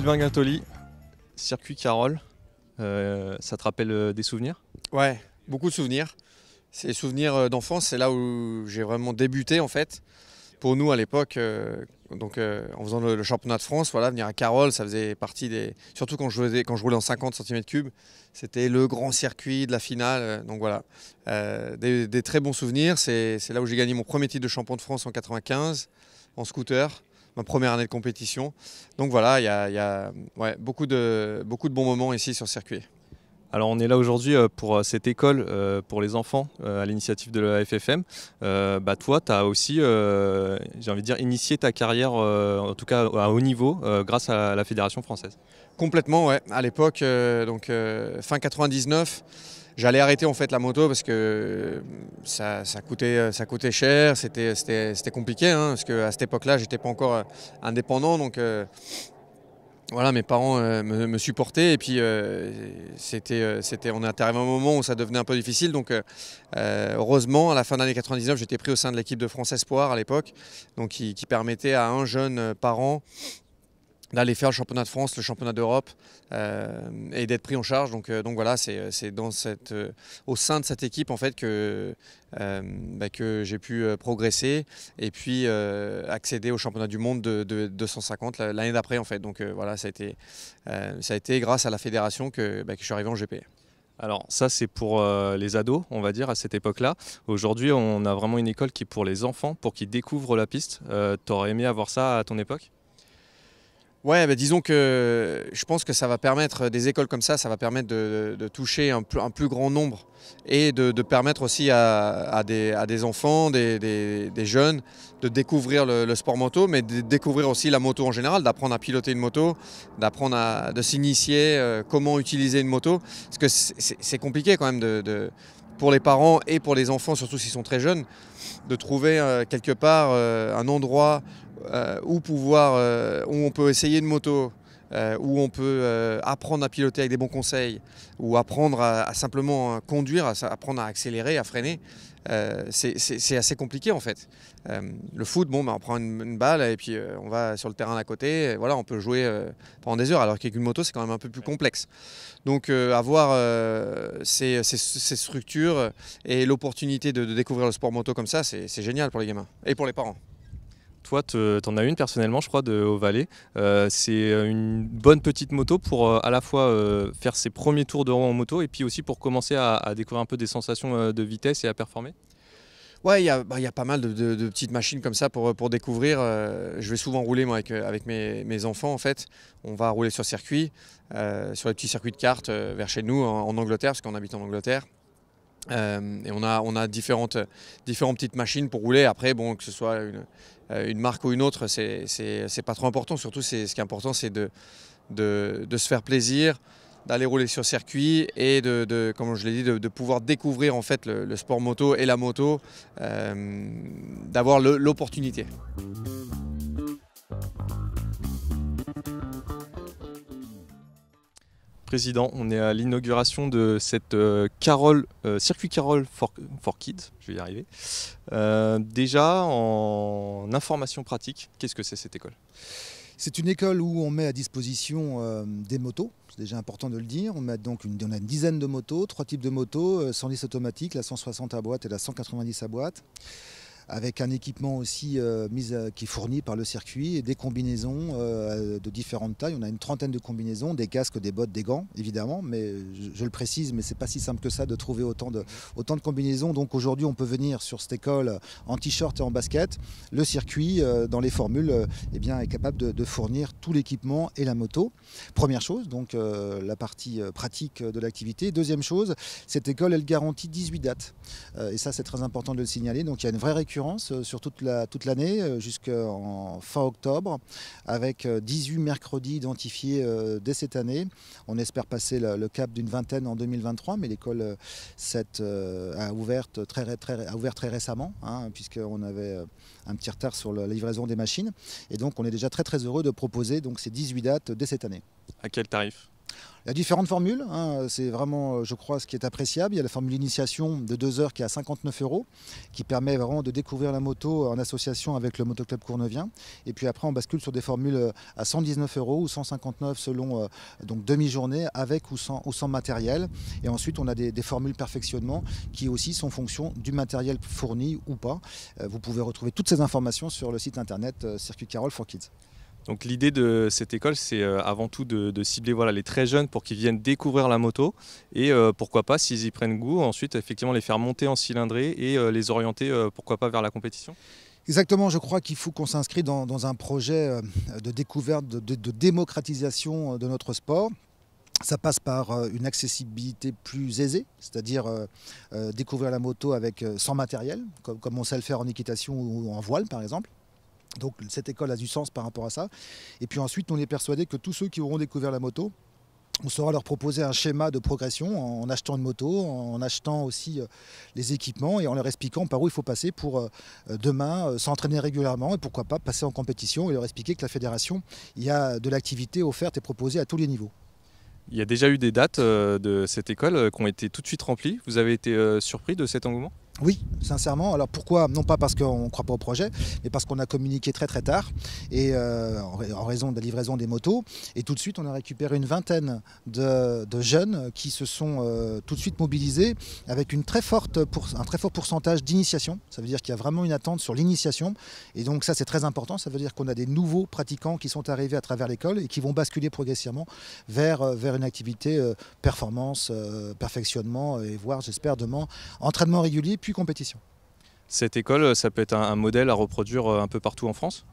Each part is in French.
Sylvain Guintoli, circuit Carole, ça te rappelle des souvenirs? Ouais, beaucoup de souvenirs. C'est des souvenirs d'enfance, c'est là où j'ai vraiment débuté en fait. Pour nous à l'époque, en faisant le championnat de France, voilà, venir à Carole, ça faisait partie des... Surtout quand je roulais en 50 cm3, c'était le grand circuit de la finale. Donc voilà, des très bons souvenirs. C'est là où j'ai gagné mon premier titre de champion de France en 95, en scooter, ma première année de compétition. Donc voilà, il y a ouais, beaucoup de bons moments ici sur le circuit. Alors on est là aujourd'hui pour cette école pour les enfants à l'initiative de la FFM. Toi, tu as aussi, j'ai envie de dire, initié ta carrière, en tout cas à haut niveau, grâce à la Fédération française. Complètement, ouais. À l'époque, fin 99, j'allais arrêter en fait la moto parce que ça coûtait cher, c'était compliqué, hein, parce qu'à cette époque-là, j'étais pas encore indépendant, donc voilà, mes parents me supportaient et puis on est arrivé à un moment où ça devenait un peu difficile. Donc heureusement, à la fin de l'année 99, j'étais pris au sein de l'équipe de France Espoir à l'époque, donc qui permettait à un jeune par an d'aller faire le championnat de France, le championnat d'Europe et d'être pris en charge. Donc voilà, c'est au sein de cette équipe en fait que j'ai pu progresser et puis accéder au championnat du monde de 250 l'année d'après en fait. Donc voilà, ça a été grâce à la fédération que je suis arrivé en GP. Alors ça c'est pour les ados, on va dire, à cette époque-là. Aujourd'hui on a vraiment une école qui est pour les enfants, pour qu'ils découvrent la piste. T'aurais aimé avoir ça à ton époque ? Ouais, disons que je pense que ça va permettre, des écoles comme ça va permettre de toucher un plus grand nombre et de permettre aussi à des enfants, des jeunes de découvrir le sport moto, mais de découvrir aussi la moto en général, d'apprendre à piloter une moto, de s'initier, comment utiliser une moto. Parce que c'est compliqué quand même pour les parents et pour les enfants, surtout s'ils sont très jeunes, de trouver quelque part un endroit où on peut essayer une moto, où on peut apprendre à piloter avec des bons conseils, ou apprendre à simplement conduire, apprendre à accélérer, à freiner. C'est assez compliqué en fait. Le foot, on prend une balle et puis on va sur le terrain d'à côté, et voilà, on peut jouer pendant des heures, alors qu'avec une moto c'est quand même un peu plus complexe. Donc avoir ces structures et l'opportunité de découvrir le sport moto comme ça, c'est génial pour les gamins et pour les parents. Toi, tu en as une personnellement, je crois, au Valais. C'est une bonne petite moto pour à la fois faire ses premiers tours de rang en moto et puis aussi pour commencer à découvrir un peu des sensations de vitesse et à performer. Ouais, il y a pas mal de petites machines comme ça pour découvrir. Je vais souvent rouler moi avec mes enfants en fait. On va rouler sur circuit, sur les petits circuits de karts vers chez nous en Angleterre, parce qu'on habite en Angleterre. Et on a différentes petites machines pour rouler. Après, que ce soit une marque ou une autre, c'est pas trop important. Surtout, ce qui est important, c'est de se faire plaisir, d'aller rouler sur circuit et comme je l'ai dit, de pouvoir découvrir en fait le sport moto et la moto, d'avoir l'opportunité. Président, on est à l'inauguration de cette circuit Carole for Kids, je vais y arriver. Déjà, en information pratique, qu'est-ce que c'est cette école ? C'est une école où on met à disposition des motos, c'est déjà important de le dire. On a une dizaine de motos, 3 types de motos, 110 automatiques, la 160 à boîte et la 190 à boîte, avec un équipement aussi qui est fourni par le circuit et des combinaisons de différentes tailles. On a une trentaine de combinaisons, des casques, des bottes, des gants évidemment, mais je le précise, mais c'est pas si simple que ça de trouver autant de combinaisons. Donc aujourd'hui on peut venir sur cette école en t-shirt et en basket. Le circuit dans les formules est capable de fournir tout l'équipement et la moto. Première chose, donc la partie pratique de l'activité. Deuxième chose, cette école elle garantit 18 dates et ça c'est très important de le signaler. Donc il y a une vraie récurrence sur toute l'année jusqu'en fin octobre, avec 18 mercredis identifiés dès cette année. On espère passer le cap d'une vingtaine en 2023, mais l'école a ouvert très récemment, hein, puisqu'on avait un petit retard sur la livraison des machines. Et donc on est déjà très heureux de proposer donc, ces 18 dates dès cette année. À quel tarif ? Il y a différentes formules, hein, c'est vraiment, je crois, ce qui est appréciable. Il y a la formule initiation de 2 heures qui est à 59 €, qui permet vraiment de découvrir la moto en association avec le Motoclub Cournevien. Et puis après, on bascule sur des formules à 119 € ou 159 selon donc demi-journée, avec ou sans matériel. Et ensuite, on a des formules perfectionnement qui aussi sont fonction du matériel fourni ou pas. Vous pouvez retrouver toutes ces informations sur le site internet Circuit Carole for Kids. Donc l'idée de cette école, c'est avant tout de cibler voilà, les très jeunes pour qu'ils viennent découvrir la moto et pourquoi pas, s'ils y prennent goût, ensuite effectivement les faire monter en cylindrée et les orienter pourquoi pas vers la compétition. Exactement, je crois qu'il faut qu'on s'inscrit dans un projet de découverte, de démocratisation de notre sport. Ça passe par une accessibilité plus aisée, c'est-à-dire découvrir la moto sans matériel, comme on sait le faire en équitation ou en voile par exemple. Donc cette école a du sens par rapport à ça. Et puis ensuite, on est persuadé que tous ceux qui auront découvert la moto, on saura leur proposer un schéma de progression en achetant une moto, en achetant aussi les équipements et en leur expliquant par où il faut passer pour demain s'entraîner régulièrement et pourquoi pas passer en compétition et leur expliquer que la fédération, il y a de l'activité offerte et proposée à tous les niveaux. Il y a déjà eu des dates de cette école qui ont été tout de suite remplies. Vous avez été surpris de cet engouement ? Oui, sincèrement. Alors pourquoi? Non pas parce qu'on ne croit pas au projet, mais parce qu'on a communiqué très tard et en raison de la livraison des motos. Et tout de suite, on a récupéré une vingtaine de jeunes qui se sont tout de suite mobilisés avec un très fort pourcentage d'initiation. Ça veut dire qu'il y a vraiment une attente sur l'initiation. Et donc ça, c'est très important. Ça veut dire qu'on a des nouveaux pratiquants qui sont arrivés à travers l'école et qui vont basculer progressivement vers une activité performance, perfectionnement et voire, j'espère, demain, entraînement régulier puis compétition. Cette école, ça peut être un modèle à reproduire un peu partout en France ?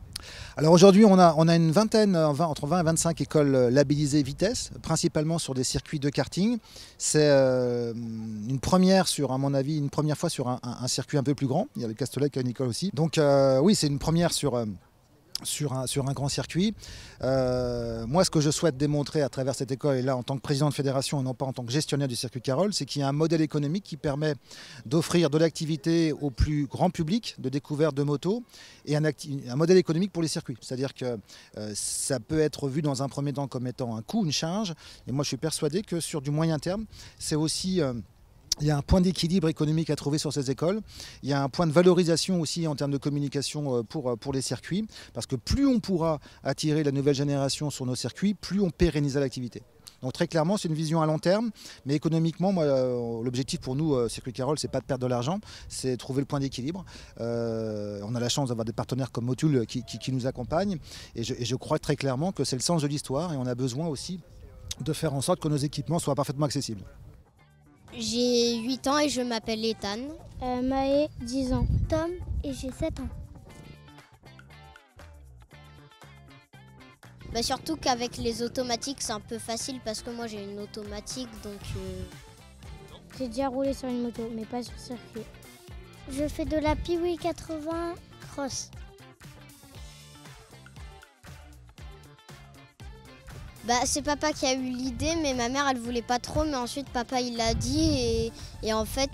Alors aujourd'hui, on a une vingtaine, entre 20 et 25 écoles labellisées vitesse, principalement sur des circuits de karting. C'est une première à mon avis, une première fois sur un circuit un peu plus grand. Il y a le Castellet qui a une école aussi. Donc oui, c'est une première sur un grand circuit. Moi, ce que je souhaite démontrer à travers cette école, et là en tant que président de fédération et non pas en tant que gestionnaire du circuit Carole, c'est qu'il y a un modèle économique qui permet d'offrir de l'activité au plus grand public, de découverte de motos, et un modèle économique pour les circuits. C'est-à-dire que ça peut être vu dans un premier temps comme étant un coût, une charge, et moi je suis persuadé que sur du moyen terme, c'est aussi... il y a un point d'équilibre économique à trouver sur ces écoles. Il y a un point de valorisation aussi en termes de communication pour les circuits. Parce que plus on pourra attirer la nouvelle génération sur nos circuits, plus on pérennisera l'activité. Donc très clairement, c'est une vision à long terme. Mais économiquement, l'objectif pour nous, Circuit Carole, c'est pas de perdre de l'argent, c'est trouver le point d'équilibre. On a la chance d'avoir des partenaires comme Motul qui nous accompagnent. Et je crois très clairement que c'est le sens de l'histoire. Et on a besoin aussi de faire en sorte que nos équipements soient parfaitement accessibles. J'ai 8 ans et je m'appelle Ethan. Maë, 10 ans. Tom et j'ai 7 ans. Surtout qu'avec les automatiques, c'est un peu facile parce que moi j'ai une automatique donc... J'ai déjà roulé sur une moto, mais pas sur circuit. Je fais de la Piwi 80 cross. C'est papa qui a eu l'idée, mais ma mère elle voulait pas trop, mais ensuite papa il l'a dit et en fait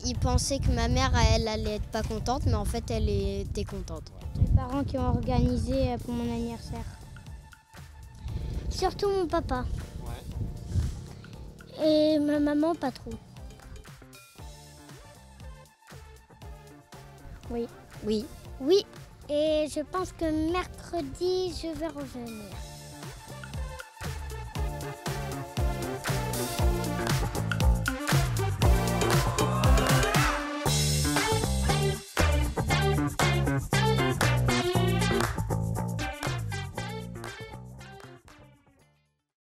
il pensait que ma mère elle allait être pas contente, mais en fait elle était contente. Les parents qui ont organisé pour mon anniversaire. Surtout mon papa. Ouais. Et ma maman pas trop. Oui. Oui. Oui. Et je pense que mercredi je vais revenir.